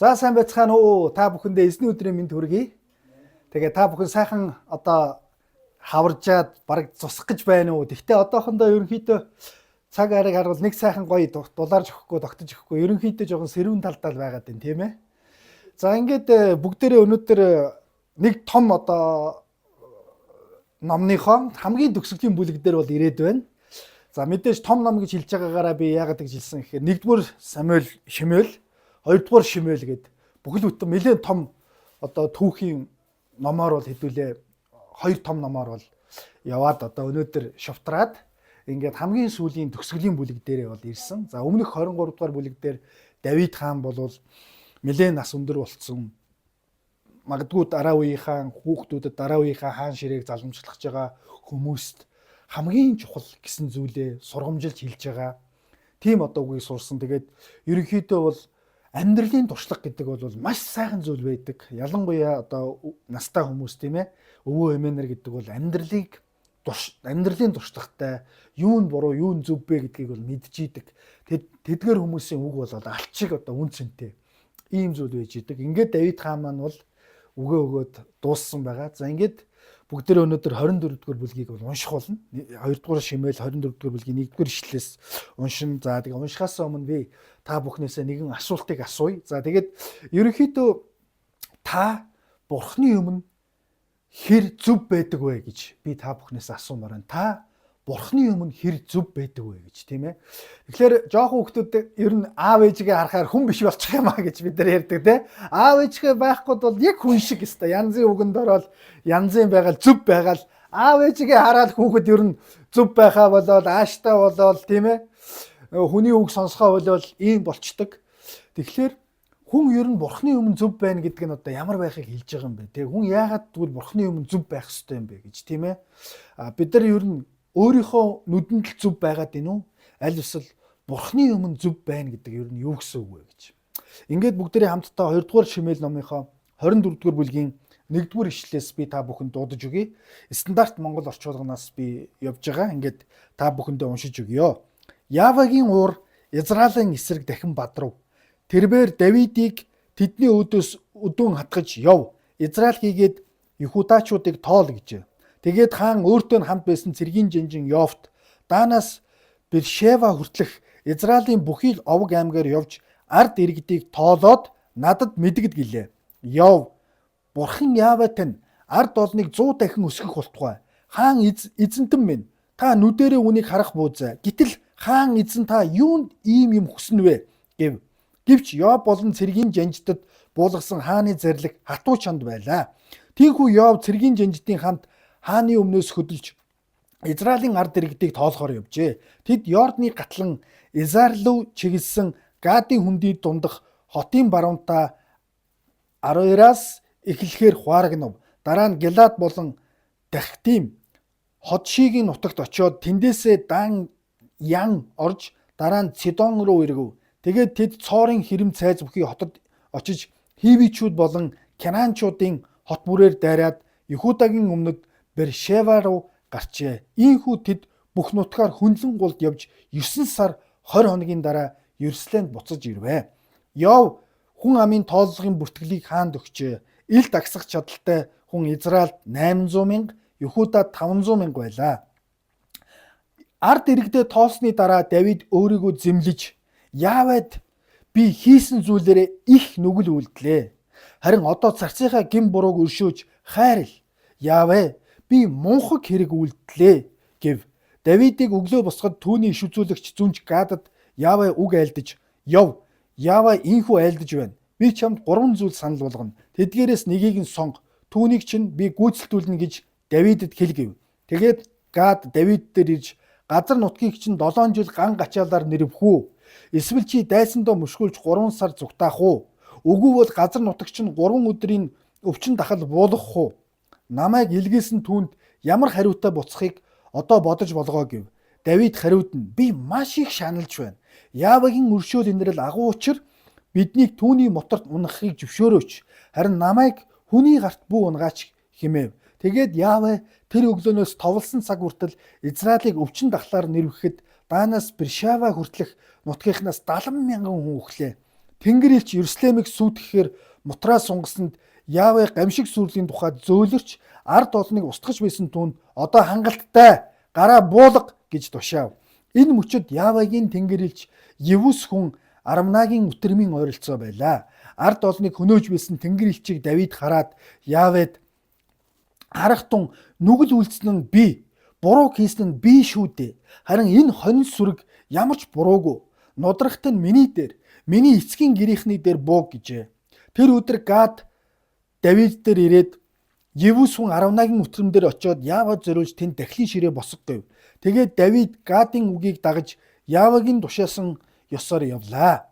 За сайн байцгаана уу? Та бүхэндээ эзний өдрийн мэнд хүргэе. Тэгээ та бүхэн сайхан одоо хаваржаад бараг цусах гэж байна уу? Гэхдээ одоохондоо ерөнхийдөө цаг ариг харвал нэг сайхан гоё дулаарж өгөхгүй, тогтож өгөхгүй. Ерөнхийдөө жоохон сэрүүн талдаа байгаад байна, тийм ээ. За ингээд бүгдээрээ өнөөдөр нэг том одоо номныхоо хамгийн төгсгөлийн бүлэг дээр бол ирээд байна. За мэдээж том ном гэж хэлж байгаагаараа би яагаад гэж хэлсэн гэхээр нэгдүгээр Самуэль Шимуэль, хоёрдугаар Шимуэль гээд бүхэл бүтэн нэлээд том одоо түүхийн номоор бол хэдүүлээ хоёр том номоор бол яваад одоо өнөөдөр шавтраад ингээд хамгийн сүүлийн төгсгөлийн бүлэг дээрээ бол ирсэн. За өмнөх 23 дугаар бүлэг дээр Давид хаан бол нэлээд нас өндөр болсон. Магадгүй дараа үеийнхаа хүүхдүүдэд дараа үеийнхаа хаан ширээг заламжлах байгаа хүмүүст хамгийн чухал гэсэн зүйлээ сургамжилж хэлж байгаа. Тийм одоо үгийг сурсан. Тэгээд ерөнхийдөө бол амьдралын туршлага гэдэг бол маш сайхан зүйл байдаг. Ялангуяа одоо настай хүмүүс тийм ээ. Өвөө эмээнэр гэдэг бол амьдралын туршлагатай юу нь буруу, юу нь зөв бэ гэдгийг бол мэдчихийдэг. Тэдгээр хүмүүсийн үг бол алчиг одоо үн цэнтэй. Ийм зүйл байж идэг. Ингээд Давид хаан маань бол үгээ өгөөд дууссан байгаа. За ингээд бүгдээ өнөөдөр 24 дугаар бүлгийг бол унших болно. 2 дугаар Шимуэль 24 дугаар бүлгийн 1 дугаар ишлэлээс уншин. За тэгээ уншихаас өмнө би та бүхнээсээ нэгэн асуултыг асууя. За тэгээд ерөнхийдөө та Бурхны өмнө хэр зөв байдаг вэ гэж би та бүхнээс асуумаар байна. Та Бурхны өмнө хэр зөв байдаг вэ гэж, тийм ээ. Тэгэхээр жоохон хүмүүс ер нь аав ээжигээ харахаар хүн биш болчих юм аа гэж бид нар ярьдаг те. Аав ээжигээ байхгүй бол яг хүн шиг өстой. Янзын үгэнд ороод янзын байгаал зөв байгаал аав ээжигээ хараад хүүхэд ер нь зөв байхаа болоод ааштай болоод тийм ээ. Хүний үг сонсгоо болоод ийм болчдөг. Тэгэхээр хүн ер нь Бурхны өмнө зөв байна гэдэг нь одоо ямар байхыг хэлж байгаа юм бэ? Тэг хүн яагаад тэгвэл Бурхны өмнө зөв байх ёстой юм бэ гэж, тийм ээ. Бид нар ер нь өөрийнхөө нүдэнд л зөв байгаад байна уу? Аль эсвэл Бурхны өмнө зөв байна гэдэг ер нь юу гэсэн үг вэ гэж. Ингээд бүгдээрээ хамтдаа 2 дугаар Шимуэль номынхоо 24 дугаар бүлгийн 1 дугаар ишлэлээс би та бүхэнд дуудаж өгье. Стандарт Монгол орчуулганаас би явж байгаа. Ингээд та бүхэндээ уншиж өгье. Явагийн уур Израилийн эсрэг дахин бадрав. Тэрбээр Давидыг тэдний өдөөс өдөн хатгаж яв. Израиль хийгээд Юхудачуудыг тоол гэжээ. Тэгээд хаан өөртөө хамт байсан цэргийн жанжин Йофт Данаас Бершева хүртэлх Израилийн бүхий л овог аймгаар явж ард иргэдийг тоолоод надад мэдгд гэлээ. Яв Бурхан Яваа тань ард олныг 100 дахин өсгөх болтугай. Хаан эзэнтэн минь та нүдэрээ үнийг харах буузай. Гэтэл хаан эзэн та юунд ийм юм хүснэ вэ гэв. Гэвч Йов болон цэргийн жанжтад буулгасан хааны зарлиг хатуу чанд байлаа. Тийхүү Йов цэргийн жанжтын хамт хааны өмнөөс хөдөлж Израилийн ард иргэдийг тоолохоор явжээ. Тэд Йордны гатлан Израиль чиглэсэн Гадын хүндий дундах хотын баруунтаа Ароераас эхлэхээр хуарагнав. Дараа нь Гилад болон Дахтим хотшигийн нутагт очиод тэндээсээ Дан Ян орж дараа нь Сидон руу эргэв. Тэгээд тэд цоорын хэрэм цайз бүхий хотод очиж Хивичүүд болон Канаанчуудын хот бүрээр дайраад Юхудагийн өмнөд Бершева руу гарчээ. Ийхүү тэд бүх нутгаар хөндлөн гулд явж 9 сар 20 хоногийн дараа Ерслэнд буцаж ирвэ. Йов хүн амын тооллогын бүртгэлийг хаанд өгчээ. Ил дагсах чадaltaй хүн Израильд 800 мянга, Юхудад 500 мянга байлаа. Ард иргэдээ тоолсны дараа Давид өөрийгөө зэмлэж Явад би хийсэн зүйлээрээ их нүгэл үлдлээ. Харин одоо царцынхаа гин бурууг өршөөж хайрл. Яваа би мунхаг хэрэг үлдлээ гэв. Давидыг өглөө босгод түүний иш үзүүлэгч зүнж Гадад Яваа үг айлдаж яв. Яваа ийхүү айлдаж байна. Би чамд 3 зүйл санал болгоно. Тэдгээрээс нэгийг нь сонго. Түүнийг чинь би гүйцэлдүүлнэ гэж Давидэд хэл гэв. Тэгээд Гад Давид дээр ирж газар нутгийг чинь 7 жил ган гачаалаар нэрвэх үү? Эсвэл чи дайсандаа мөшгүүлж 3 сар зүгтаах уу? Үгүй бол газар нутаг чинь 3 өдрийн өвчин дахал буулгах уу? Намайг илгээсэн түүнд ямар хариутай буцахыг одоо бодож болгоо гэв. Давид хариуд нь би маш их шаналж байна. Явагийн өршөөл инрэл агуу учир биднийг түүний моторт унахыг зөвшөөрөөч. Харин намайг хүний гарт бүү унгаач хэмэв. Тэгээд Яваа тэр өглөөнөөс товлсон цаг хүртэл Израилийг өвчин дахлаар нэрвэхэд Данаас Бершева хүртэлх нутгийнхнаас 70 мянган хүн өглөө. Тэнгэр элч Иерусалимыг сүйтгэхээр мутраа сунгасанд Яавэ гамшиг сүрлийн тухайд зөөлөрч ард олныг устгаж байсан түүнд одоо хангалттай гараа буулга гэж тушаав. Энэ мөчөд Яавагийн тэнгэр элч Евус хүн Арамнагийн үтэрмийн ойролцоо байлаа. Ард олныг хөнөөж байсан тэнгэр элчийг Давид хараад Яавэд харах тун нүгэл үйлцэн нь би, буруу хийсэн нь би шүү дээ. Харин энэ хонин сүрэг ямар ч буруугүй. Нудрахт нь миний дээр, миний эцгийн гэрийнхний дээр бууг гэжээ. Тэр өдөр Гад Давид дээр ирээд Евус хүн Аравнагийн үтрэм дээр очиод Яавад зориулж тэнд дахлын ширээ босгоив. Тэгээд Давид Гадын үгийг дагаж Яавагийн тушаасан ёсоор явлаа.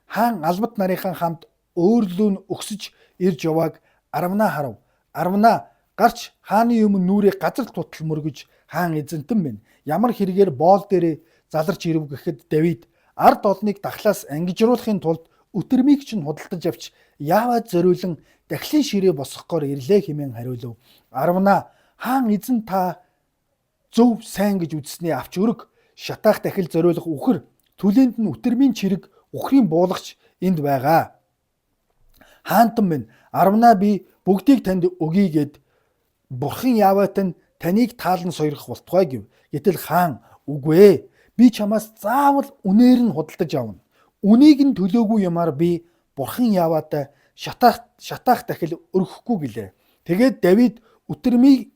Хаан албат нарынхаа хамт өөрлөө нь өгсөж ирж явааг Аравна харав. Аравна гарч хааны өмнө нүрээ газар тутал мөргөж хаан эзэнтэн минь ямар хэрэгээр боол дээрээ заларч ирэв гэхэд Давид ард олныг дахлаас ангижруулахын тулд үтэрмийг чинь худалдаж авч Яавад зориулан дахлын ширээ босгохоор ирлээ хэмээн хариулв. Аравна хаан эзэн та зөв сайн гэж үзснээ авч өрг шатаах дахил зориулах үхэр түлээнд нь үтэрмийн чирэг үхрийн буулагч энд байгаа. Хаантан минь Аравна би бүгдийг танд өгье гэд бурхан Яават нь таныг таалан сойрох болтугай гэв. Гэтэл хаан үгүй ээ. Би чамаас заавал үнээр нь худалдаж авна. Үнийг нь төлөөгүй юмар би бурхан Яаватай шатаах дахил өргөхгүй гэлээ. Тэгээд Давид үтэрмийг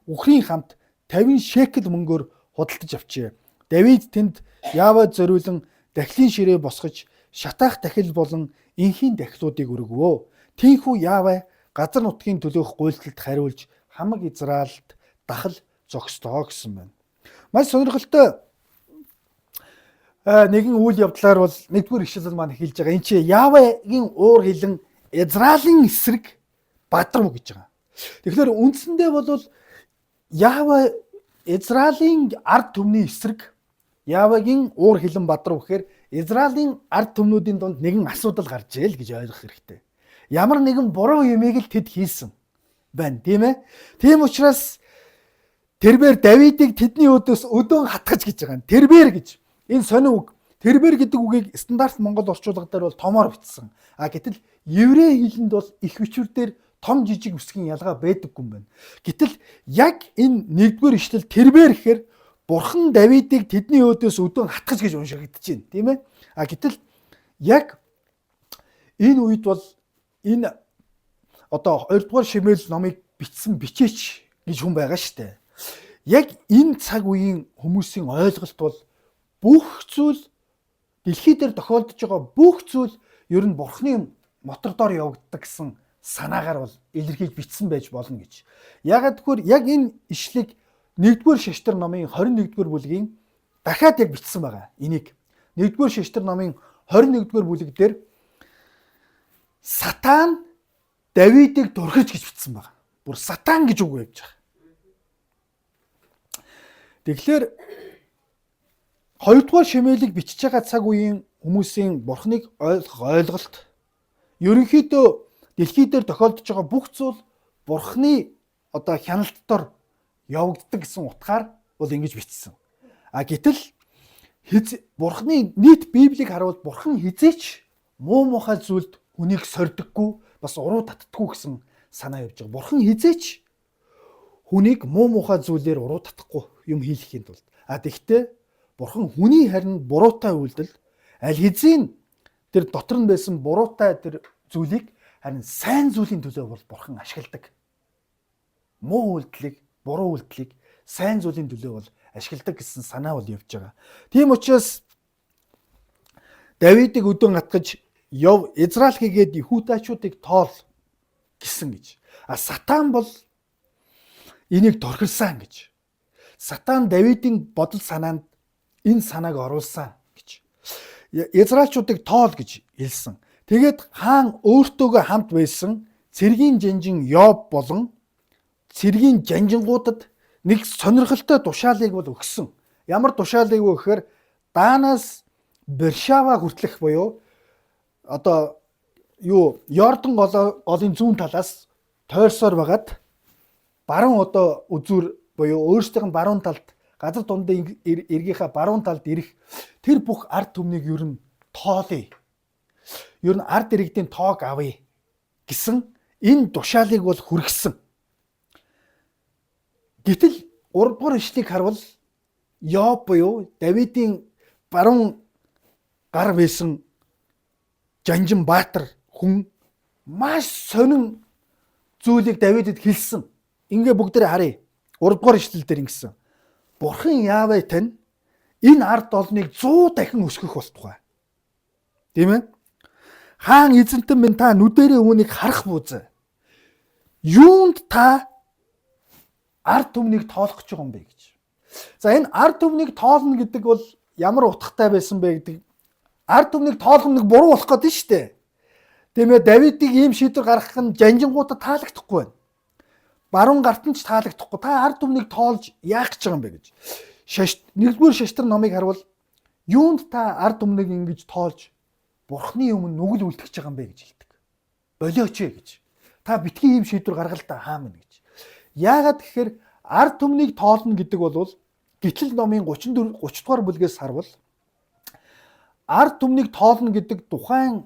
үхрийн хамт 50 шекел мөнгөөр худалдаж авчээ. Давид тэнд Яавад зориулан дахлын ширээ босгож шатаах дахил болон энхийн дахлуудыг өргөвөө. Тийхүү Яавэ газар нутгийн төлөөх гуйлталд хариулж хамаг Израильд дахал зогсдоо гэсэн байна. Маш сонирхолтой нэгэн үйл явдлаар бол нэгдүгээр ишлэл маань хэлж байгаа. Энд чи Яавагийн уур хилэн Израилийн эсрэг бадрав гэж байгаа. Тэгэхээр үндсэндээ бол Яава Израилийн ард түмний эсрэг Яавагийн уур хилэн бадрав гэхээр Израилийн ард түмнүүдийн донд нэгэн асуудал гарч ижээ л гэж ойлгох хэрэгтэй. Ямар нэгэн буруу юмыг л тэд хийсэн байна, тийм ээ. Тийм учраас тэрбээр Давидыг тэдний өдөөс өдөөн хатгаж гэж байгаа. Тэрбээр гэж энэ сонин үг. Тэрбээр гэдэг үгийг стандарт монгол орчуулга дээр бол томоор бичсэн. Гэтэл еврей хэлэнд бол их бичвэрээр том жижиг үсгийн ялгаа байдаггүй юм байна. Гэтэл яг энэ нэгдүгээр ишлэл тэрбээр гэхээр бурхан Давидыг тэдний өдөөс өдөөн хатгаж гэж уншигдэж байна, тийм ээ. Гэтэл яг энэ үед бол энэ одоо 2 дугаар Шимуэл номыг бичсэн бичээч гэж хүн байгаа шүү дээ. Яг энэ цаг үеийн хүмүүсийн ойлголт бол бүх зүйл дэлхий дээр тохиолдож байгаа бүх зүйл ер нь бурхны мотор доор явагддаг гэсэн санаагаар бол илэрхийлж бичсэн байж болно гэж. Ягаад гэвэл яг энэ ишлэг 1-р Шаштар номын 21-р бүлгийн дахиад яг бичсэн байгаа. Энийг 1-р Шаштар номын 21-р бүлэг дээр Сатан Давидыг дургиж гэж бичсэн байгаа. Бүр Сатан гэж үг явж байгаа. Тэгэхээр 2 дугаар Шимуэлийг бичиж байгаа цаг үеийн хүмүүсийн бурхныг ойлгох ойлголт ерөнхийдөө дэлхий дээр тохиолдож байгаа бүх зүйл бурхны одоо хяналт дор явагддаг гэсэн утгаар бол ингэж бичсэн. Гэтэл бурхны нийт Библийг харуул бурхан хизээч муу мухай зүйлд хүнийг сордоггүй бас уруу татдаггүй гэсэн санаа явж байгаа. Бурхан хизээч хүнийг муу мухай зүйлээр уруу татахгүй юм хийхин тулд. Тэгэхдээ бурхан хүний харин буруутай үйлдэл аль хэзээ тэр дотор нь байсан буруутай тэр зүйлийг харин сайн зүйлийн төлөө бол бурхан ашигладаг. Муу үйлдэлийг, буруу үйлдэлийг сайн зүйлийн төлөө бол ашигладаг гэсэн санаа бол явж байгаа. Тийм учраас Давидыг өдөөн хатгаж яв Израиль хийгээд Иудачуудыг тоол гэсэн гэж. Сатан бол энийг торхирсан гэж. Сатан Давидын бодол санаанд энэ санааг оруулсан гэж. Израильчуудыг тоол гэж хэлсэн. Тэгээд хаан өөртөөгөө хамт байсан цэргийн жанжин Йоб болон цэргийн жанжингуудад нэг сонирхолтой тушаалыг бол өгсөн. Ямар тушаалыг вэ гэхээр Данаас Бершава хүртэлх буюу одоо Йордан голын зүүн талаас тойрсоор байгаад баруун одоо үзүүр буюу өөрсдийнх нь баруун талд газар дундын эргийнхаа баруун талд ирэх тэр бүх ард түмнийг ер нь тоолъё. ер нь ард иргэдийн тоог авъя гэсэн энэ тушаалыг бол хүргэсэн. Гэтэл 3 дугаар ишлэгийг харвал Йоб буюу Давидын баруун гар байсан Жанжин баатар хүн маш сонин зүйлийг Давидэд хэлсэн. Ингээ бүгдээрээ харъя. 3 дугаар ишлэл дээр ингэсэн. Бурхан Яавэ тань энэ ард олныг 100 дахин өсгөх болтугай. Тийм ээ? Хаан эзэнтэн минь та нүдэрээ үүнийг харах буузаа. Юунд та ард түмнийг тоолох гэж байгаа юм бэ гэж. За энэ ард түмнийг тоолно гэдэг бол ямар утгатай байсан бэ гэдэг. Ард түмнийг тоолох нь буруу болох гэдэг нь шүү дээ. Тийм ээ, Давидыг ийм шийдвэр гаргах нь жанжингуудад таалагдахгүй байна. Баруун гарт нь ч таалагдахгүй. Та ард түмнийг тоолж яах гэж байгаа юм бэ гэж. Нэгдүгээр шаштар номыг харвал юунд та ард түмнийг ингэж тоолж Бурхны өмнө нүгэл үлдэх гэж байгаа юм бэ гэж хэлдэг. Болиоч ээ гэж. Та битгий ийм шийдвэр гаргал та хаамна гэж. Яагаад гэхээр ард түмнийг тоолно гэдэг бол Гитлэл номын 30 дугаар бүлгээс харвал ард түмнийг тоолно гэдэг тухайн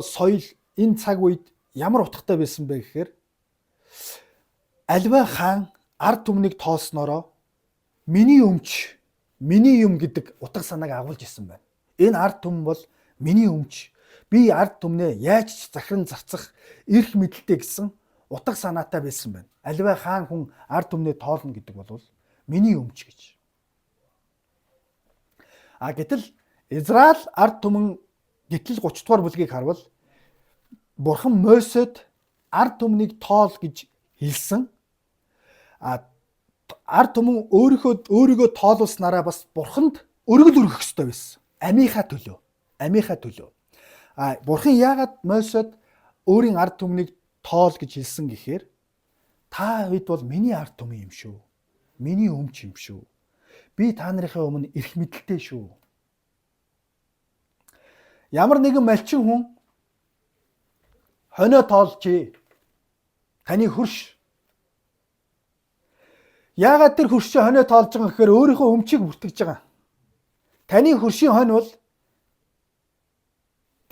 соёл энэ цаг үед ямар утгатай байсан бэ гэхээр альва хаан ард түмнийг тоолсноороо миний өмч, миний юм гэдэг утга санааг агуулж исэн байна. Энэ ард түмэн бол миний өмч. Би ард түмнээ яаж ч захиран зарцах эрх мэдэлтэй гэсэн утга санаатай байсан байна. Альва хаан хүн ард түмнээ тоолно гэдэг бол миний өмч гэж. Гэтэл Израиль ард түмэн Гитлэл 30 дугаар бүлгийг харвал Бурхан Мосед ард түмнийг тоол гэж хэлсэн. Ард түмэн өөрийгөө тоолуулснараа бас Бурханд өргөл өргөх ёстой байсан. Амийнхаа төлөө. Бурхан яагаад Мосед өөрийн ард түмнийг тоол гэж хэлсэн гэхээр та хэд бол миний ард түмэн юм шүү. Миний өмч юм шүү. Би та нарынхаа өмнө эрх мэдэлтэй шүү. Ямар нэгэн малчин хүн хонио тоолжээ. Таны хөрш. Яагаад тэр хөршөө хонио тоолж байгаа гэхээр өөрийнхөө өмчийг бүртгэж байгаа. Таны хөршийн хонь бол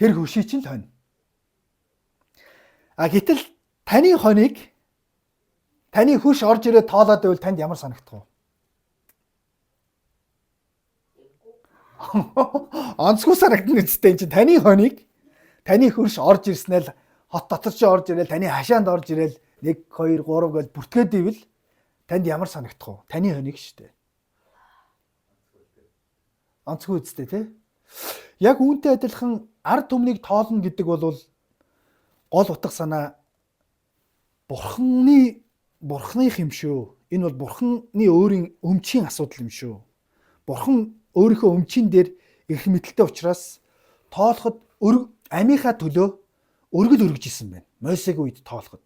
тэр хөршийн чинь л хонь. Гэтэл таны хоныг таны хөрш орж ирээд тоолоод байвал танд ямар санагдах вэ? Онцгүй санагдана үстэй чинь таны хоныг таны хөрш орж ирснээр хот дотор чи орж ирээл таны хашаанд орж ирээл 1 2 3 гэж бүртгээд ивэл танд ямар санагдах вэ? Таны хоныг шүү дээ. Онцгүй үстэй тий. Яг үүнтэй адилхан ард түмнийг тоолно гэдэг бол гол утга санаа Бурхных юм шүү. Энэ бол Бурхны өөрийн өмчийн асуудал юм шүү. Бурхан өөрийнхөө өмчийн дээр эрх мэдэлтэй учраас тоолоход амийнхаа төлөө өргөл өргөж исэн байна. Мосегийн үед тоолоход.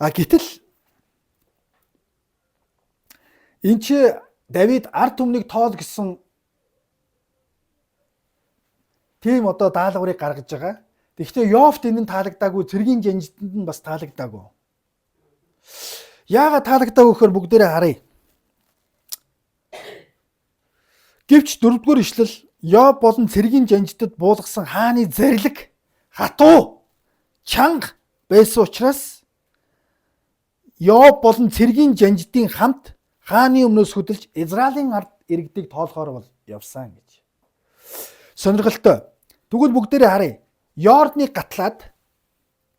Гэтэл энэ чи Давид ард түмнийг тоол гэсэн тийм даалгаврыг гаргаж байгаа. Тэгэхдээ Йовт энэ нь таалагдаагүй, цэргийн жанжинд нь бас таалагдаагүй. Яагаад таалагдаагүй гэхээр бүгдээрээ харъя. Гэвч 4-р ишлэл Йов болон цэргийн жанжидад буулгасан хааны зарилэг хатуу чанга байсан учраас Йов болон цэргийн жанжидын хамт хааны өмнөөс хөдөлж Израилийн ард иргэдийг тоолохоор бол явсан гэж. Сонирхолтой. Тэгвэл бүгдээрээ харъя. Йордныг гатлаад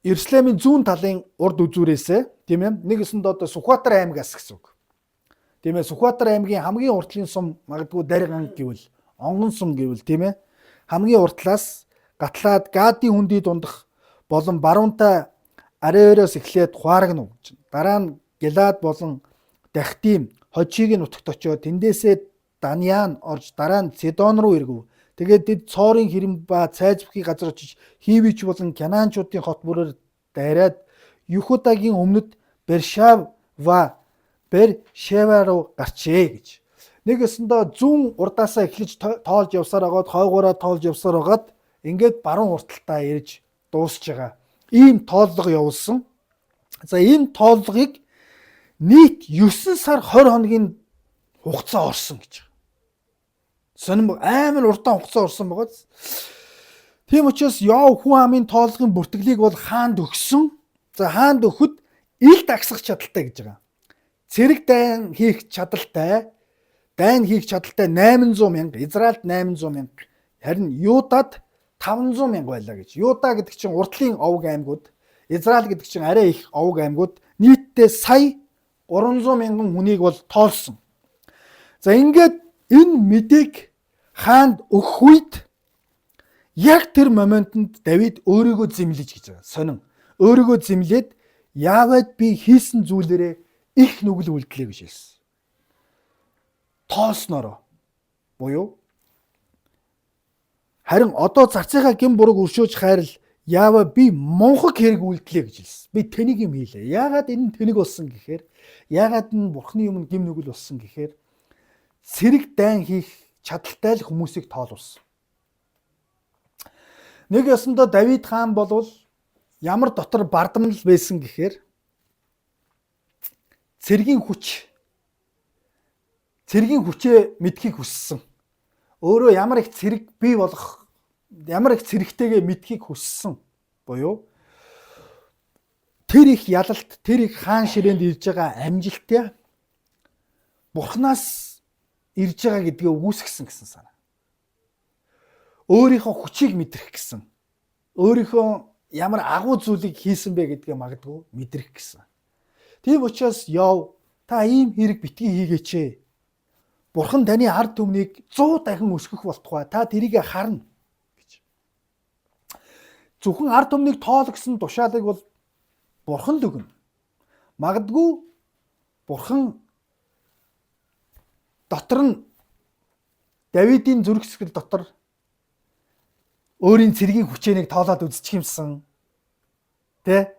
Иерусалимын зүүн талын урд үзүүрээсээ тийм ээ нэгэсэнд Сүхбаатар аймгаас гэсэн үг. Тийм ээ Сүхбаатар аймгийн хамгийн уртлын сум магадгүй Дарган гэвэл Онгон сум гэвэл тийм ээ хамгийн уртлаас гатлаад Гадийн хүндий дундах болон баруунтай Ареороос эхлээд Хуараг нугж. Дараа нь Галаад болон Дахтим хожийг нь утгад очоод тэндээсээ Даньян орж дараа нь Сидон руу иргэв. Тэгээд тэд цоорын хэрэм ба цайзбхий газар очиж Хивич болон Канаанчуудын хот бүрээр дайраад Юхудагийн өмнөд Бершава руу гарчээ гэж. Нэгэсэндээ зүүн урдаасаа эхлэж тоолж явсаар байгаад хойгоороо тоолж явсаар байгаад ингээд баруун урталтаа ирж дуусж байгаа. Ийм тооллого явуулсан. За энэ тооллогыг нийт 9 сар 20 хоногийн хугацаа орсон гэж. Сонирм амар урдаан хугацаа орсон байгаа. Тийм учраас Йов хүн амын тоолгын бүртгэлийг бол хаанд өгсөн. За хаанд өгөхөд ил дагсах чадaltaй гэж байгаа. Цэрэг дайн хийх чадaltaй, 800 мянга, Израильд 800 мянга, харин Юдад 500 мянга байлаа гэж. Юда гэдэг чинь уртлын овог аймагуд, Израиль гэдэг чинь арай их овог аймагуд, нийтдээ сая 300 мянган хүнийг бол тоолсон. За ингээд энэ мэдээг хаанд өгөх үед яг тэр моментод Давид өөрийгөө зэмлэж гэж байгаа. Сонин. Өөрийгөө зэмлээд яавад би хийсэн зүйлээрээ их нүгэл үлдлээ гэж хэлсэн. Тоолснороо. Буюу харин одоо зарцынхаа гин бурууг өршөөж хайрал яава би монхог хэрэг үлдлээ гэж хэлсэн. Би тэнийг юм хийлээ. Яагаад энэ тэнэг болсон гэхээр, яагаад энэ бурхны өмнө гим нүгэл болсон гэхээр цэрэг дайн хийх чадaltaй л хүмүүсийг тоолуулсан. Нэг ясандаа Давид хаан болвол ямар дотор бардамнал байсан гэхээр цэргийн хүчээ мэдхийг хүссэн. Өөрөө ямар их цэрэг бий болох, ямар их цэрэгтэйгээ мэдхийг хүссэн. Буюу тэр их ялалт, тэр их хаан ширээнд ирж байгаа амжилттай Бурханаас ирж байгаа гэдгээ үүсгэсэн гэсэн санаа. Өөрийнхөө хүчийг мэдрэх гэсэн. Өөрийнхөө ямар агуу зүйлийг хийсэн бэ гэдгээ магадгүй мэдрэх гэсэн. Тийм учраас Йов та ийм хэрэг битгий хийгээч ээ. Бурхан таны ард түмнийг 100 дахин өсгөх болтугай. Та тэрийг харна гэж. Зөвхөн ард түмнийг тоол гэсэн тушаалыг бол Бурхан л өгнө. Магадгүй Бурхан дотор нь Давидын зүрх сэтгэл дотор өөрийн цэргийн хүчээнийг тоолоод үзчих юмсан. Тэ?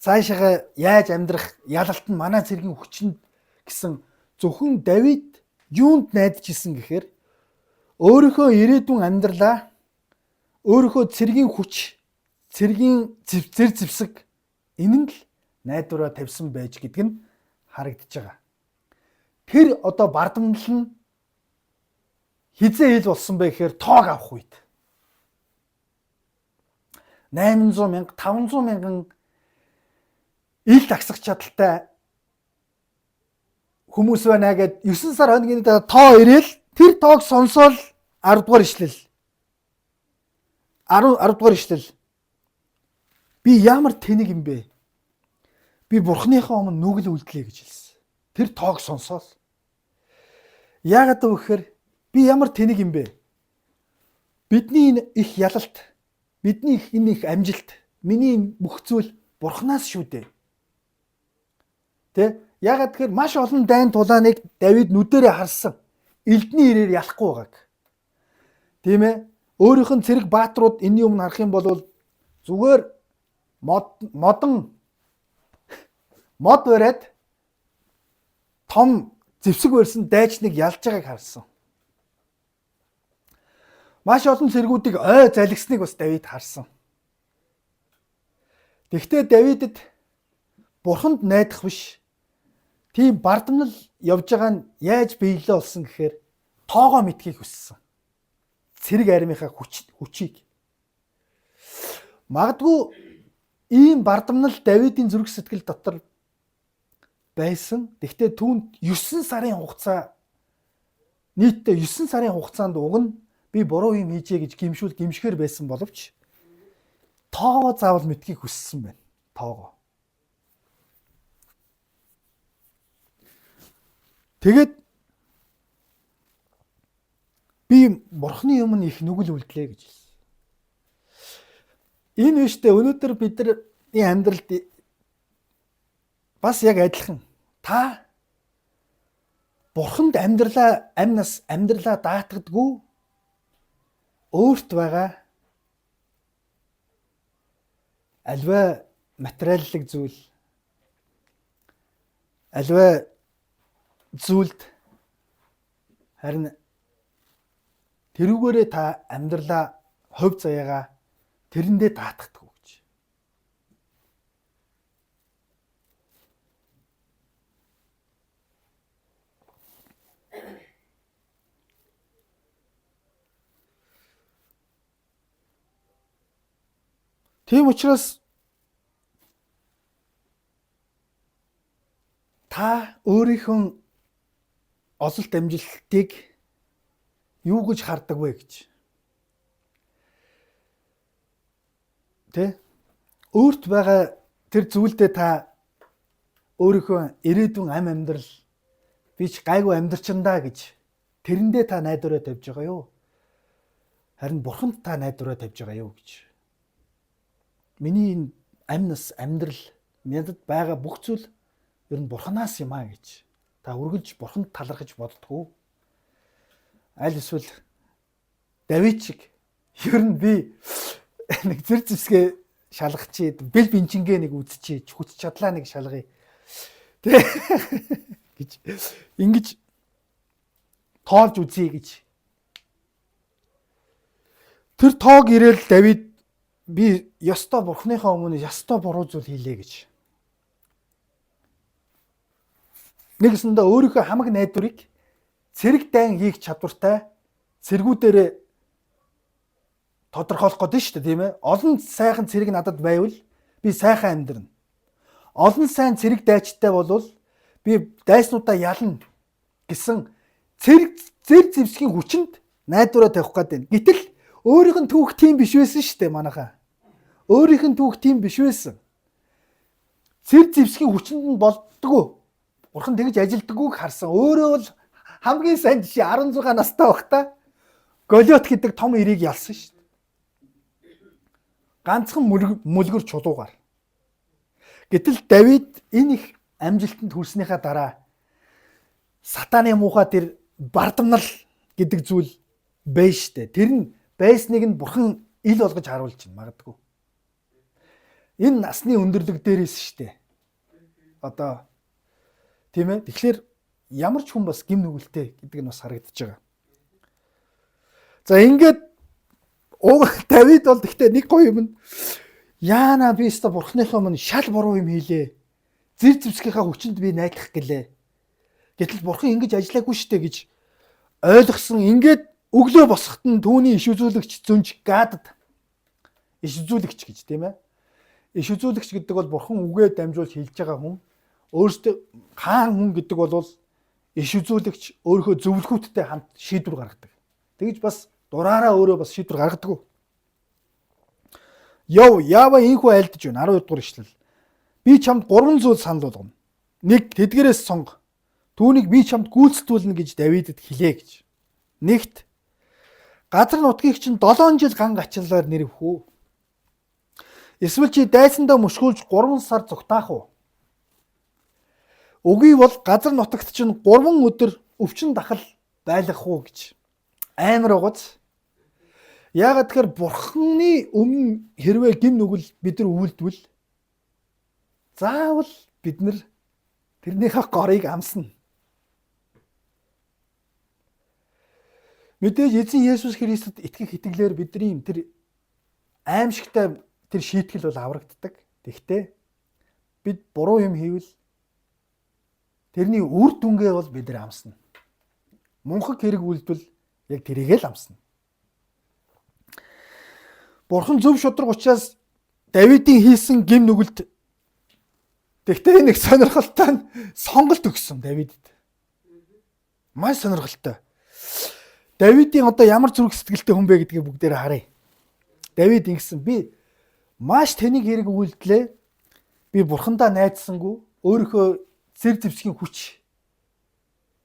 Цаашаа яаж амьдрах ялалт нь манай цэргийн хүчинд гэсэн зөвхөн Давид юунд найдаж исэн гэхээр өөрийнхөө ирээдүйн амьдралаа, өөрийнхөө цэргийн хүч, цэргийн зэр зэвсэг энэ нь л найдвараа тавьсан байж гэдэг нь харагдаж байгаа. Тэр одоо бардамнал нь хизээ хил болсон бэ гэхээр тоог авах үед 800 мянга, 500 мянган ил дагсах чадaltaй хүмүүс байна гэд 9 сар хоногийн тоо ирээл тэр тоог сонсоол 10 дугаар ишлэл. 10 дугаар ишлэл. Би ямар тэнэг юм бэ? Би Бурхныхаа өмнө нүгэл үлдлээ гэж хэлсэн. Тэр тоог сонсоол. Яагаад вэ гэхээр би ямар тэнэг юм бэ? Бидний энэ их ялалт, бидний энэ их амжилт, миний бүх зүйл Бурханаас шүү дээ. Тэ? Яагаад гэхээр маш олон дайн тулааныг Давид нүдэрээ харсан. Элдний ирээр ялахгүй байгааг. Тийм ээ? Өөрийнх нь цэрэг бааtruуд энэний өмнө харах юм бол зүгээр мод бариад том зэвсэг барьсан дайчныг ялж байгааг харсан. Маш олон цэргүүдийг ой залгисныг бас Давид харсан. Тэгвэл Давидэд Бурханд найдах биш. Тийм бардамнал явж байгаа нь яаж биелээ болсон гэхээр тоогоо мэдхийг хүссэн. Цэрэг армийнхаа хүчийг. Магадгүй ийм бардамнал Давидын зүрх сэтгэл дотор байсан. Тэгвэл түүнд 9 сарын хугацаа нийтдээ 9 сарын хугацаанд уг нь би буруу юм хийжээ гэж гимшгээр байсан боловч тоогоо заавал мэдхийг хүссэн байна. Тоогоо. Тэгээд би Бурхны өмнө их нүгэл үлдлээ гэж хэлсэн. Энэ үштэй өнөөдөр бидний амьдралд бас яг адилхан. Та Бурханд амьдралаа даатгадгүй өөрт байгаа альва материаллык зүйл, альва зүйлд харин тэрүүгээрээ та амьдралаа хувь заяагаа тэрэндээ даатгадгүй гэж. Тийм учраас та өөрийнхөө ололт амжилтыг юу гэж хардаг вэ гэж. Тэ? Өөрт байгаа тэр зүйлдээ та өөрийнхөө ирээдүйн ам амьдрал би ч гайгүй амьдрчиндаа гэж тэрэндээ та найдвараа тавьж байгаа юу? Харин бурханд та найдвараа тавьж байгаа юу гэж. Миний энэ амнас амьдрал надад байгаа бүх зүйл ер нь бурханаас юм аа гэж. Та үргэлж бурханд талархаж боддгоо. Аль эсвэл Давид шиг ер нь би нэг зэр зэвсгээ шалгачи бэл бинчингээ нэг үзчихье хүч чадлаа нэг шалгая тэ гэж ингэж тоолж үзье гэж. Тэр тоог ирээл Давид би ёстой бурхныхаа өмнө ёстой буруу зүйл хийлээ гэж. Нэгэсэндээ өөрийнхөө хамаг найдварыг цэрэг дайн хийх чадвартай цэргүүдээрээ тодорхойлох гэдэг шүү дээ, тийм ээ. Олон сайхан цэрэг надад байвал би сайхан амьдрна. Олон сайн цэрэг дайчтай болвол би дайснуудаа ялна гэсэн цэрэг зэр зэвсгийн хүчинд найдвараа тавих гэдэг. Гэтэл өөрийнх нь түүх тийм биш байсан шүү дээ манайхаа. Өөрийнх нь түүх тийм биш байсан. Зэр зэвсгийн хүчинд нь болдгоо. Бурхан тэгж ажилдаггүйг харсан. Өөрөө бол хамгийн сайн жишээ 16 настай байхдаа Голиот гэдэг том эрийг ялсан шүү дээ. Ганцхан мүлгэр чулуугаар. Гэтэл Давид энэ их амжилтанд хүрснийхаа дараа сатаны муухай тэр бардамнал гэдэг зүйл байна шүү дээ. Тэр нь байсныг нь бурхан ил болгож харуулж байна магадгүй. Энэ насны өндөрлөг дээрээс шүү дээ. Одоо тийм ээ. Тэгэхээр ямар ч хүн бас гим нүгэлтэй гэдэг нь бас харагдаж байгаа. За ингээд Давид бол гэхдээ нэг гоё юм нь яана би өстө бурхныхаа өмнө шал буруу юм хийлээ. Зэр зэвсгийнхаа хүчинд би найдах гэлээ. Гэтэл бурхан ингэж ажиллаагүй штэ гэж ойлгосон. Ингээд өглөө босоход нь түүний иш үзүүлэгч зөнж гадад иш үзүүлэгч гэж тийм ээ. Иш үзүүлэгч гэдэг бол бурхан үгээ дамжуулж хэлж байгаа хүн. Өөртөө хаан хүн гэдэг бол иш үзүүлэгч өөрийнхөө зөвлөхүүдтэй хамт шийдвэр гаргадаг. Тэгж бас дураараа өөрөө бас шийдвэр гаргадаг. Яава инхүү айлдж байна 12 дугаар ишлэл. Би чамд 3 зүйл санал болгоно. 1 тэдгээрээс сонго. Түүнийг би чамд гүйцэтгүүлнэ гэж Давидэд хэлээ гэж. Нэгт газар нутгийг чинь 7 жил ган гачлалаар нэрвэх үү? Эсвэл чи дайсандаа мөшгүүлж 3 сар зүгтаах уу? Үгүй бол газар нутагт чинь 3 өдөр өвчин дахал байлгах уу гэж. Амар гоц. Яагаад тэгэхээр бурхны өмнө хэрвээ гин нүгэл бид нар үйлдвэл заавал бид нар тэрнийхээ горыг амсна. Мэдээж эзэн Есүс Христэд итгэх итгэлээр бидний тэр аимшигтай тэр шийтгэл бол аврагддаг. Тэгтээ бид буруу юм хийвэл тэрний үр дүнгээ бол бид нар амсна. Мунхаг хэрэг үйлдвэл яг тэрийгээ л амсна. Бурхан зөв шударга учраас Давидын хийсэн гим нүгэлт тэгтээ нэг сонирхолтой нь сонголт өгсөн Давидэд. Маш сонирхолтой. Давидын одоо ямар зүрх сэтгэлтэй хүн бэ гэдгийг бүгдээрээ харъя. Давид ингэсэн би маш тэнийг хэрэг үйлдэлээ. Би бурхандаа найдсангүй өөрийнхөө зэр зэвсгийн хүч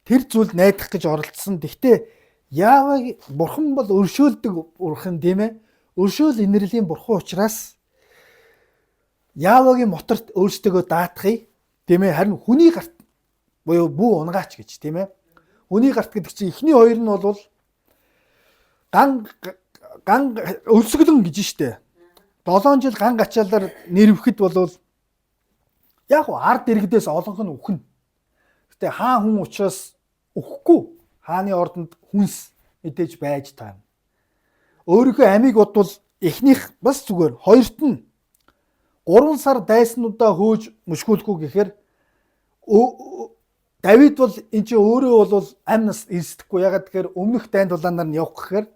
тэр зүйлд найдах гэж оролцсон. Тэгтээ яаваа бурхан бол өршөөлдөг бурхан тийм ээ. Өршөөл инэрлийн бурхан учраас Яавагийн моторт өөрсдөө даатахыг тийм ээ харин хүний гарт буюу бүү унгаач гэж тийм ээ. Хүний гарт гэдэг чинь эхний хоёр нь бол ган өлсгөлөн гэж штэ. 7 жил ган гачаалаар нэрвэхэд бол яг ард иргэдээс олонх нь үхэн. Гэтэ хаан хүн учраас өхгүй хааны ордонд хүнс мэдээж байж таана. Өөрийнхөө амийг бодвол эхнийх бас зүгээр хоёрт нь 3 сар дайснуудаа хөөж мөшгүүлэхгүй гэхээр Давид бол энэ чи өөрөө бол амь нас ирсдэхгүй. Ягаад гэхээр өмнөх дайнд дулаанаар нь явах гэхээр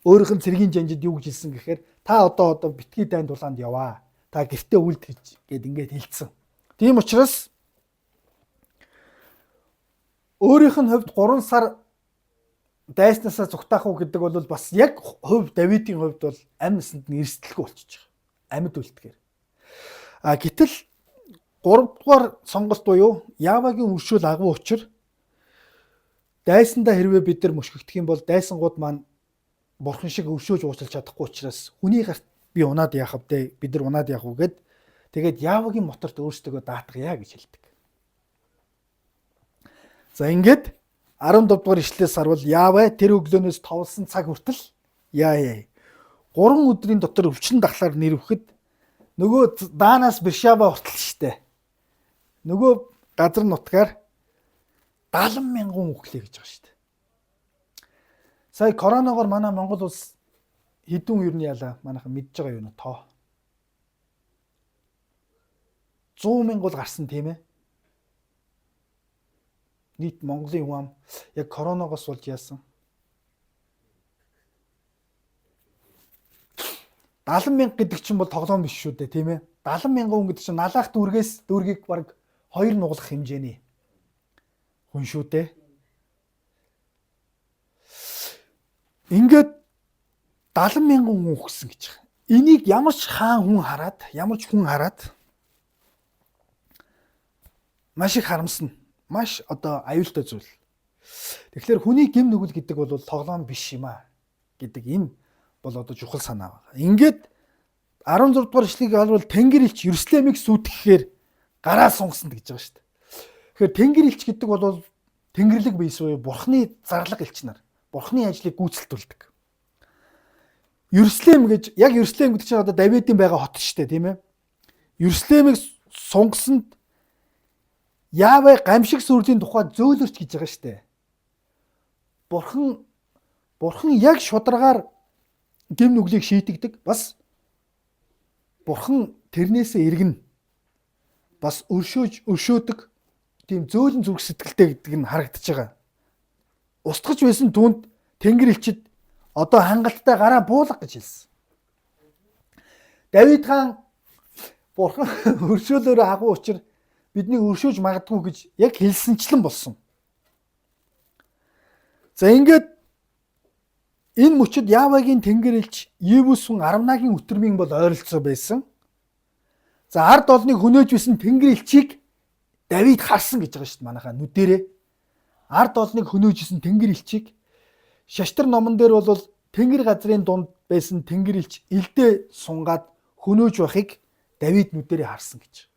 өөрийнх нь цэргийн жанжид юу гэж хэлсэн гэхээр Та одоо битгий дайн дулаанд яваа. Та гэртээ үлд гэж ингээд хэлсэн. Тийм учраас өөрийнх нь хувьд 3 сар дайснасаа зүгтаах уу гэдэг бол бас яг хувь Давидын хувьд бол амь насанд нь эрсдэлгүй болчихж байгаа. Амьд үлдэхээр. Гэтэл 3 дугаар сонголт буюу Явагийн өршөөл агуу учир дайсандаа хэрвээ бид нар мөшгөгдөх юм бол дайсангууд маань бурхан шиг өршөөж уучлах чадахгүй учраас хүний гарт би унаад яах вэ? Бид нар унаад яах вэ гэд тэгээд Явагийн моторт өөрсдөө даатгая гэж хэлдэг. За ингээд 15 дугаар ишлээс харвал Ява тэр өглөөнөөс товлсон цаг хүртэл 3 өдрийн дотор өвчин дахлаар нэрвэхэд нөгөө Данаас Бершаба хүртэл штэ. Нөгөө газар нутгаар 70,000 үхлээ гэж байгаа штэ. Сая коронавигоор манай Монгол улс хэдэн юу нь яла манайхан мэдж байгаа юу нэ тоо. 100,000 бол гарсан тийм ээ. Нийт Монголын хүн ам яг коронавигоос болж яасан. 70,000 гэдэг чинь бол тоглоом биш шүү дээ тийм ээ. 70,000 хүн гэдэг чинь налаах дүүргийг баг 2 нуглах хэмжээний хүн шүү дээ. Ингээд 70,000 хүн үхсэн гэж байна. Энийг ямар ч хүн хараад маш их харамсна. Маш аюултай зүйл. Тэгэхээр хүний гэм нүгэл гэдэг бол тоглоом биш юм а гэдэг энэ бол чухал санаа байна. Ингээд 16 дугаар ишлэгийг харвал Тэнгэр элч Ерүслэмийг сүйтгэхээр гараа сунгасан гэж байгаа шүү дээ. Тэгэхээр Тэнгэр элч гэдэг бол Тэнгэрлэг биес буюу Бурхны зарлаг элч нар. Бурхны ажлыг гүйцэлдүүлдэг. Ерүслэм гэдэг чинь Давидын байгаа хот шүү дээ, тийм ээ. Ерүслэмийг сунгасанд Яваа гамшиг сүрлийн тухай зөөлөрч гэж байгаа шүү дээ. Бурхан яг шударгаар гэм нүглийг шийтгдэг. Бас Бурхан тэрнээсээ иргэн бас өршөөдөг тийм зөөлөн зүрх сэтгэлтэй гэдэг нь харагдаж байгаа. Устгаж байсан түнд Тэнгэр элчид хангалттай гараа буулга гэж хэлсэн. Давид хаан Бурхан өршөөлөөр агуу учир бидний өршөөж магадгүй гэж яг хэлсэнчлэн болсон. За ингээд энэ мөчид Явагийн Тэнгэр элч Евүс хүн Арвнагийн өтөрмийн бол ойролцоо байсан. За ард олныг хөнөөж байсан Тэнгэр элчийг Давид харсан гэж байгаа шүү дээ манайхаа нүдэрээ. Ард олныг хөнөөж байсан Тэнгэр элчийг Шаштар номон дээр бол Тэнгэр газрын дунд байсан Тэнгэр элч элдээ сунгаад хөнөөж байхыг Давид нүдэрээ харсан гэж.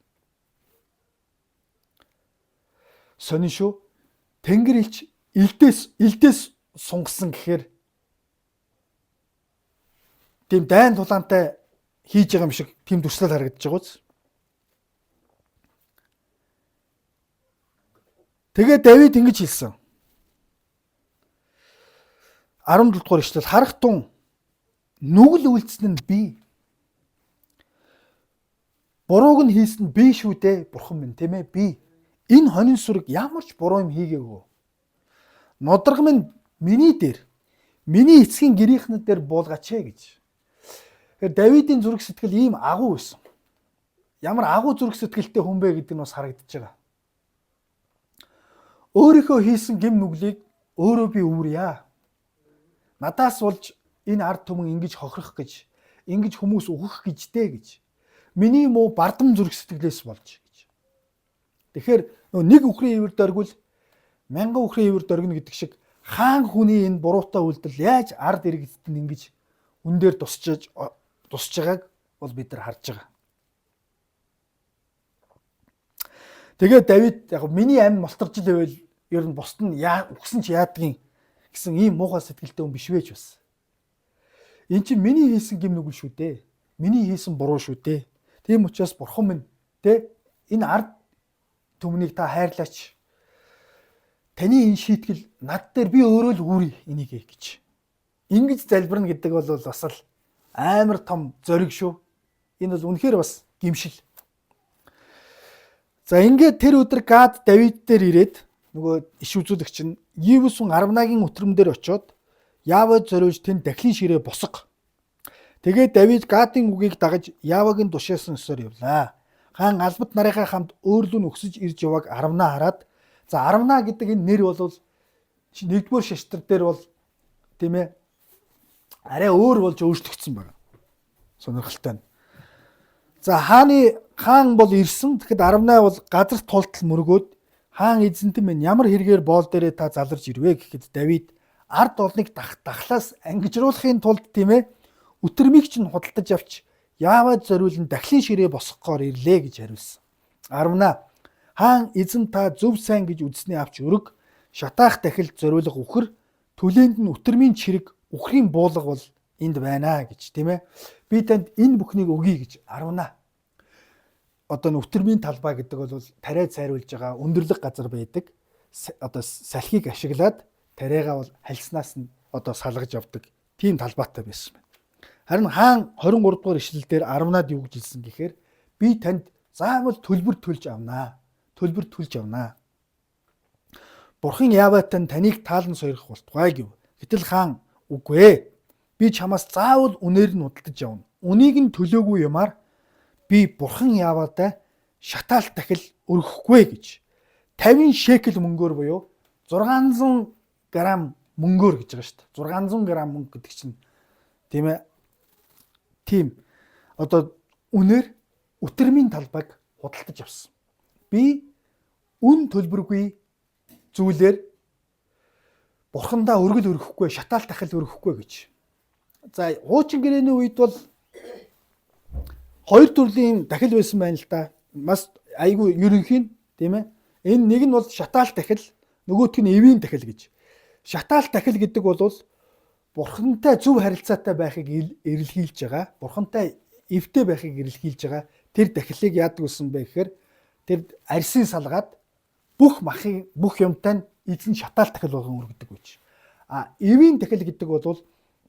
Сонин шүү. Тэнгэр элч элдээс сунгасан гэхээр тийм дайн тулаантай хийж байгаа юм шиг тийм төслөл харагдаж байгаа үз. Тэгээ Давид ингэж хэлсэн. 17 дугаар ишлэл харах тун нүгэл үйлцэн нь би. Бурууг нь хийсэн би шүү дээ бурхан минь тийм ээ би. Энэ хонин сүрэг ямар ч буруу юм хийгээгүй. Нодрог минь миний дээр миний эцгийн гэрийнхнэр дээр буулгаач ээ гэж. Тэгэхээр Давидын зүрх сэтгэл ийм агуу байсан. Ямар агуу зүрх сэтгэлтэй хүн бэ гэдэг нь бас харагдаж байгаа. Өөрийнхөө хийсэн гэм нүглийг өөрөө би үүрье. Надаас болж энэ ард түмэн ингэж хохирох гэж, ингэж хүмүүс үхэх гэж дээ гэж. Миний муу бардам зүрх сэтгэлээс болж гэж. Тэгэхээр нэг үхрийн ивэр дөргөл 1000 үхрийн ивэр дөргөнө гэдэг шиг хаан хүний энэ буруутай үйлдэл яаж ард иргэдэд нь ингэж үн дээр тусч байгааг бол бид нар харж байгаа. Тэгээд Давид яг миний амь молторж л байвал ер нь бусд нь үхсэн ч яадгийн гэсэн ийм муухай сэтгэлтэй хүн биш вэж бас. Энд чинь миний хийсэн гэм нүгэл шүү дээ. Миний хийсэн буруу шүү дээ. Тийм учраас бурхан минь тэ энэ ард түмнийг та хайрлаач. Таны энэ шийтгэл над дээр би өөрөө л үүрий энийг гэж. Ингэж залбирна гэдэг бол бас л амар том зориг шүү. Энэ бол үнэхээр бас гимшил. За ингээд тэр өдөр Гад Давид дээр ирээд нөгөө иш үзүүлэгч нь Евүс хүн Арвнагийн өтрөм дээр очиод Явад зориулж тэнд дахлын ширээ босго. Тэгээд Давид Гадын үгийг дагаж Явагийн тушаасан ёсоор явлаа. Хаан албат нарынхаа хамт өөрлөө нь өксөж ирж явааг Аравна хараад за Аравна гэдэг энэ нэр бол нэгдүгээр шаштрал дээр бол тийм ээ арай өөр болж өөрчлөгдсөн байна. Сонирхолтой нь. За хаан бол ирсэн. Тэгэхэд Аравна бол газар тултал мөргөөд хаан эзэнтэн минь ямар хэрэгээр боол дээрээ та заларж ирвэ гэхэд Давид ард олныг дахлаас ангижруулахын тулд тийм ээ өтөрмийг чинь худалдаж авч Явад зориулн дахлын ширээ босгохоор ирлээ гэж хариулсан. Аравна хаан эзэн та зөв сайн гэж үзсний авч өрг шатаах дахил зориулга үхэр түлээнд нь өтөрмийн чирэг үхрийн буулга бол энд байна гэж тийм ээ. Би танд энэ бүхнийг өгье гэж Аравна. Одоо өтөрмийн талбай гэдэг бол тариа цайруулж байгаа өндөрлөг газар байдаг. Одоо салхийг ашиглаад тариагаа бол хальснаас нь одоо салгаж авдаг тийм талбайтай байсан байна. Харин хаан 23 дугаар ишлэлдэр Аравнад юу гэж хэлсэн гэхээр би танд заавал төлбөр төлж авнаа. Төлбөр төлж авнаа. Бурхан Яваатай таныг таалан сойрох болтугай гэв. Гэтэл хаан үгүй ээ. Би чамаас заавал үнээр нь худалдаж авна. Үнийг нь төлөөгүй юмар би Бурхан Яваатай шатаалт дахил өргөхгүй гэж 50 шекел мөнгөөр буюу 600 грамм мөнгөөр гэж байгаа шүү дээ. 600 грамм мөнгө гэдэг чинь тийм ээ. Тийм одоо үнээр өтөрмийн талбайг худалдаж авсан. Би үн төлбөргүй зүйлээр Бурхандаа өргөл өргөхгүй, шатаалт дахил өргөхгүй гэж. За хуучин гэрээний үед бол хоёр төрлийн дахил байсан байна л да. Маш айгүй ерөнхийн тийм ээ. Энэ нэг нь бол шатаалт дахил, нөгөөх нь эвийн дахил гэж. Шатаалт дахил гэдэг бол Бурхантай зөв харилцаатай байхыг эрэлхийлж байгаа. Бурхантай эвтэй байхыг эрэлхийлж байгаа. Тэр дахилыг яадаг гэсэн бэ гэхээр тэр арьсын салгаад бүх юмтай нь эзэн шатаалт дахил болгон өргөдөг гэж. Эвийн дахил гэдэг бол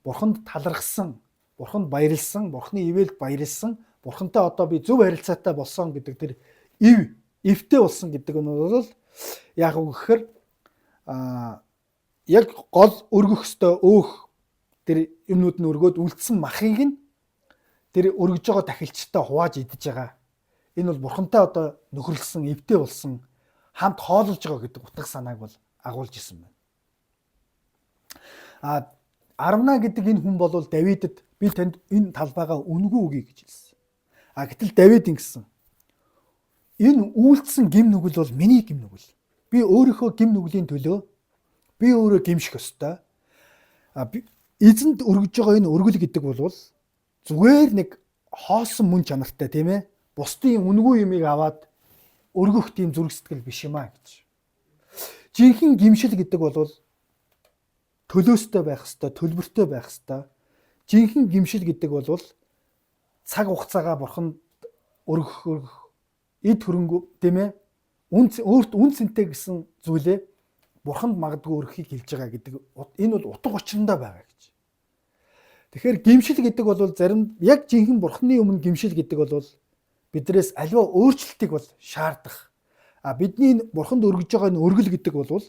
Бурханд талархсан, Бурханд баярлсан, Бурханы ивэлд баярлсан, Бурхантай одоо би зөв харилцаатай болсон гэдэг тэр эвтэй болсон гэдэг нь бол яг үгээр яг гол өргөх ёстой өөх тэр юмнууд нь өргөөд үлдсэн махыг нь тэр өргөж байгаа дахилчтай хувааж идэж байгаа. Энэ бол Бурхантай одоо нөхөрлсөн, эвтэй болсон, хамт хооллож байгаа гэдэг утга санааг бол агуулж исэн байна. Аравна гэдэг энэ хүн бол Давидэд би танд энэ талбайгаа үнгүй өгье гэж хэлсэн. Гэтэл Давид ингэсэн. Энэ үйлдэлсэн гим нүгэл бол миний гим нүгэл. Би өөрийнхөө гим нүглийн төлөө би өөрөө гимших ёстой. Эзэнд өргөж байгаа энэ өргөл гэдэг бол зүгээр нэг хоосон мөн чанартай тийм ээ. Бусдын үнгүй юмыг аваад өргөх тийм зүрх сэтгэл биш юм аа гэж. Жинхэнэ гимшил гэдэг бол төлөөстэй байх ёстой, төлбөртэй байх ёстой. Жинхэнэ гимшил гэдэг бол цаг хугацаагаа Бурханд өргөх эд хөрөнгө тийм ээ. Өөрт үн цэнтэй гэсэн зүйлээ Бурханд магадгүй өргөхийг хэлж байгаа гэдэг энэ бол утга учиртай байгаа гэж. Тэгэхээр гимшил гэдэг бол зарим яг жинхэнэ Бурханы өмнө гимшил гэдэг бол биднээс аливаа өөрчлөлтийг бол шаардах. Бидний Бурханд өргөж байгаа энэ өргөл гэдэг бол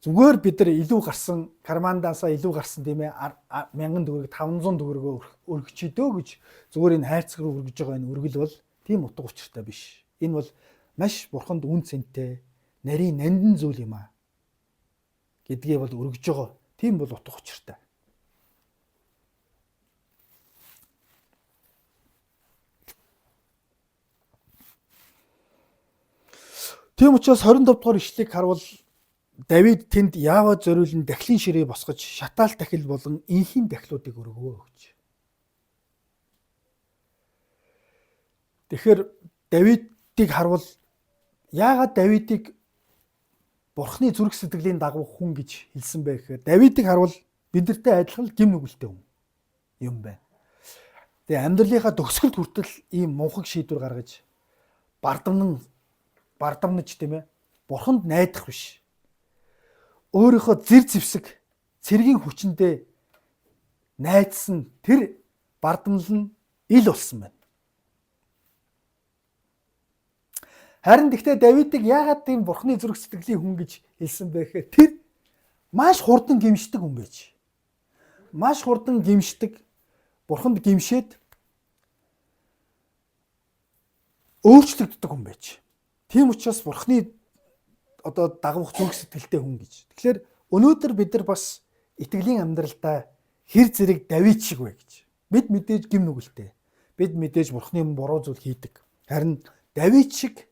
зүгээр бид нар илүү гарсан кармандаасаа илүү гарсан тийм ээ 1000 төгрөг 500 төгрөгөө өргөчидөө гэж зүгээр энэ хайрцаг руу өргөж байгаа энэ өргөл бол тийм утга учиртай биш. Энэ бол маш Бурханд үн цэнтэй нарийн нандин зүйл юм аа гэдгээ бол өргөж байгаа. Тийм бол утга учиртай. Тийм учраас 25 дугаар ишлэгийг харвал Давид тэнд Явад зориулн дахлын ширээ босгож шатаалт дахил болон инхийн дахлуудыг өргөвөө гэж. Тэгэхээр Давидыг харвал яагаад Давидыг Бурхны зүрх сэтгэлийн дагуу хүн гэж хэлсэн бэ гэхээр Давидыг харвал бидэртэй адилхан гим нүгэлтэй хүн юм байна. Тэгээ амьдралынхаа төгсгөлд хүртэл ийм мунхаг шийдвэр гаргаж бардамнаж тийм ээ Бурханд найдах биш. Өөрийнхөө зэр зэвсэг цэргийн хүчиндээ найдсан тэр бардамнал нь ил болсон байна. Харин тэгтээ Давидыг яагаад тийм Бурхны зүрх сэтгэлийн хүн гэж хэлсэн бэ гэхээр тэр маш хурдан гимшдэг хүн байж. маш хурдан гимшдэг, бурханд гимшээд өөрчлөгддөг хүн байж. Тийм учраас бурхны одоо дагавах зүрх сэтгэлтэй хүн гэж. Тэгэхээр өнөөдөр бид нар бас итгэлийн амьдралдаа хэр зэрэг Давид шиг вэ гэж. Бид мэдээж гим нүгэлтэй. Бид мэдээж бурхны буруу зүйл хийдэг. Харин Давид шиг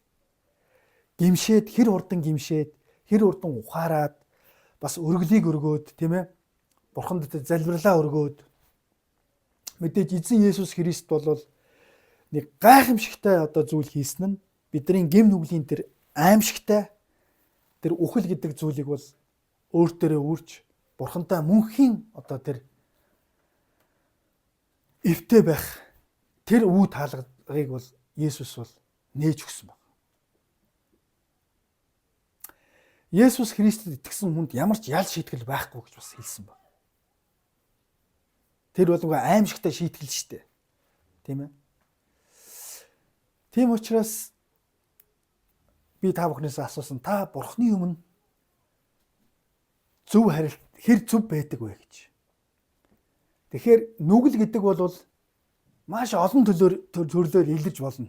гимшээд, хэр хурдан гимшээд, хэр хурдан ухаарад бас өргөлийг өргөөд, тийм ээ? Бурханд залбирлаа өргөөд мэдээж эзэн Есүс Христ бол нэг гайхамшигтай одоо зүйл хийсэн нь бидний гим нүглийн тэр аимшигтай тэр үхэл гэдэг зүйлийг бол өөртөө үрж бурхантай мөнхийн одоо тэр эвтэй байх тэр үе таалгыг бол Есүс бол нээж өгсөн байна. Есүс Христэд итгэсэн хүнд ямар ч ял шийтгэл байхгүй гэж бас хэлсэн байна. Тэр бол нэг аимшигтай шийтгэл шүү дээ. Тийм ээ. Тийм учраас би та бүхнээс асуусан, та бурхны өмнө зөв харилт хэр зөв байдаг вэ гэж. Тэгэхээр нүгэл гэдэг бол маш олон төрлөөр илэрж болно.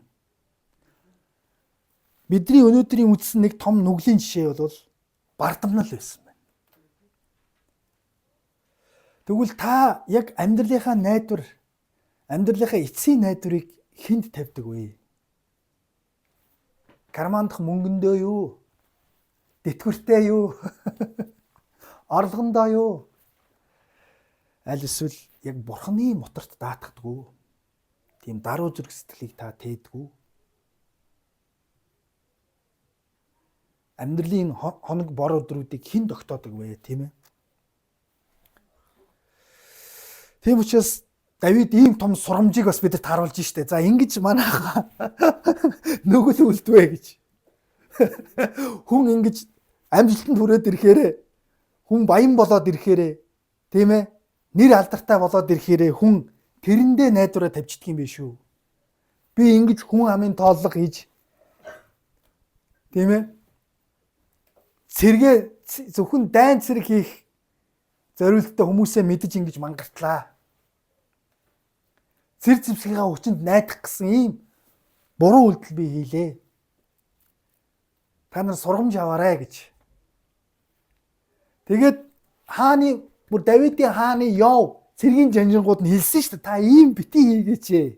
Бидний өнөөдрийн үзсэн нэг том нүглийн жишээ бол бардамнал байсан байна. Тэгвэл та яг амьдралынхаа найдвар, амьдралынхаа эцсийн найдварыг хэнд тавьдаг вэ? Кармандах мөнгөндөө юу? Тэтгэвртэй юу? Орлогондоо юу? Аль эсвэл яг бурхны моторт даатгадаг уу? Тийм даруй зүрх сэтгэлийг та тээдэг үү? Амьдралын хоног бор өдрүүдийг хэн тогтоодог вэ, тийм ээ? Тийм учраас Давид ийм том сурамжийг бас бидэд харуулж штэ. За ингэж манайха нүгэл үлдвэ гэж. Хүн ингэж амжилтанд хүрээд ирэхээр хүн баян болоод ирэхээр тийм ээ? Нэр алдартай болоод ирэхээр хүн тэрэндээ найдвараа тавьчихдаг юм биш үү? Би ингэж хүн амын тооллого хийж тийм ээ? Цэргээ зөвхөн дайн цэрэг хийх зориулттай хүмүүсээ мэдэж ингэж мангартлаа. Цэр зэвсгийнхаа хүчинд найдах гэсэн ийм буруу үйлдэл би хийлээ. Та нар сургамж аваарай гэж. Тэгээд хааны бүр Давидын хааны Йов цэргийн жанжингууд нь хэлсэн шүү дээ. Та ийм бити хийгээч ээ.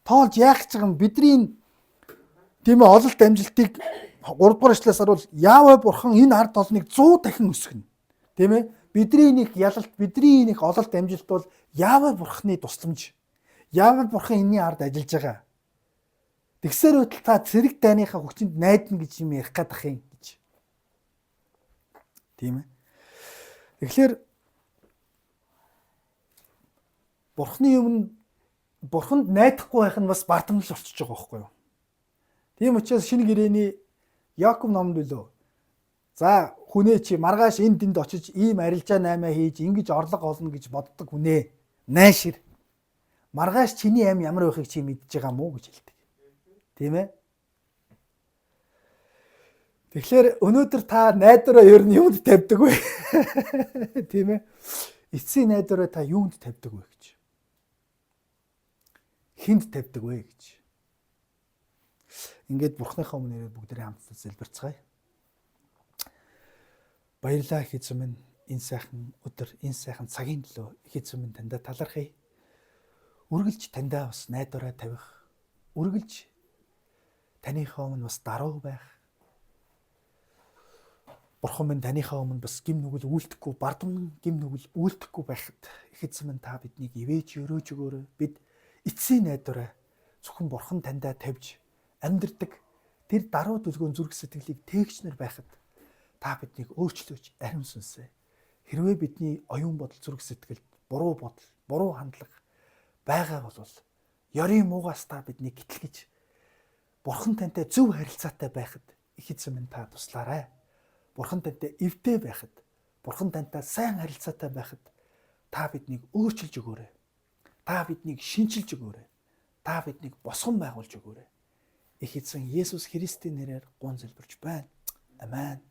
Тоолж яах гэж байгаа юм бидний тийм ээ ололт амжилтыг 3 дугаар эшлээс харуул Яавэ бурхан энэ ард толныг 100 дахин өсгөнө. Тийм ээ? Бидний нэг ялалт, бидний нэг ололт амжилт бол Яавэ бурханы тусламж. Яавэ бурхан энэний ард ажиллаж байгаа. Тэгсээр байтал та цэрэг дайныхаа хүчинд найдна гэж юм ярих гадах юм гэж. Тийм ээ? Тэгэхээр бурханы өмнө бурханд найдахгүй байх нь бас бардамнал болчихж байгаа байхгүй юу? Тийм учраас шинэ гэрээний Яков номд билүү. За хүнээ чи маргааш энд тэнд очиж ийм арилжаа наймаа хийж ингэж орлого олно гэж боддог хүнээ. Найшир. Маргааш чиний аим ямар байхыг чи мэдж байгаа мó гэж хэлдэг. Тийм ээ? Тэгэхээр өнөөдөр та найдвараа ер нь юунд тавьдаг вэ? Тийм ээ? Эцсийн найдвараа та юунд тавьдаг вэ гэж. Хинд тавьдаг вэ гэж. Ингээд бурхныхаа өмнө бүгдээ хамтдаа залбирцгаая. Баярлалаа их эзэн минь энэ сайхан өдөр, энэ сайхан цагийн төлөө их эзэн минь таньда талархъя. Үргэлж таньдаа бас найдвараа тавих, үргэлж таныхаа өмнө бас даруй байх. Бурхан минь таныхаа өмнө бас гим нүгэл үйлдэхгүй, бардам гим нүгэл үйлдэхгүй байхад их эзэн минь та биднийг ивэж өрөөж өгөөрэй. Бид эцсийн найдвараа зөвхөн бурхан таньдаа тавьж амьдрдаг тэр даруй дүлгөөн зүрх сэтгэлийг тээгчнэр байхад та биднийг өөрчлөөч, ариун сүнсээ. Хэрвээ бидний оюун бодол зүрх сэтгэлд буруу бодол, буруу хандлага байгаа бол ёрийн муугаас та биднийг гэтлгэж бурхан тантай зөв харилцаатай байхад их эзэн минь та туслаарай. Бурхан тантай эвтэй байхад, бурхан тантай сайн харилцаатай байхад та биднийг өөрчилж өгөөрэй. Та биднийг шинчилж өгөөрэй. Та биднийг босгон байгуулж өгөөрэй. Их эзэн Есүс Христийн нэрээр гуйн залбирч байна. Амен.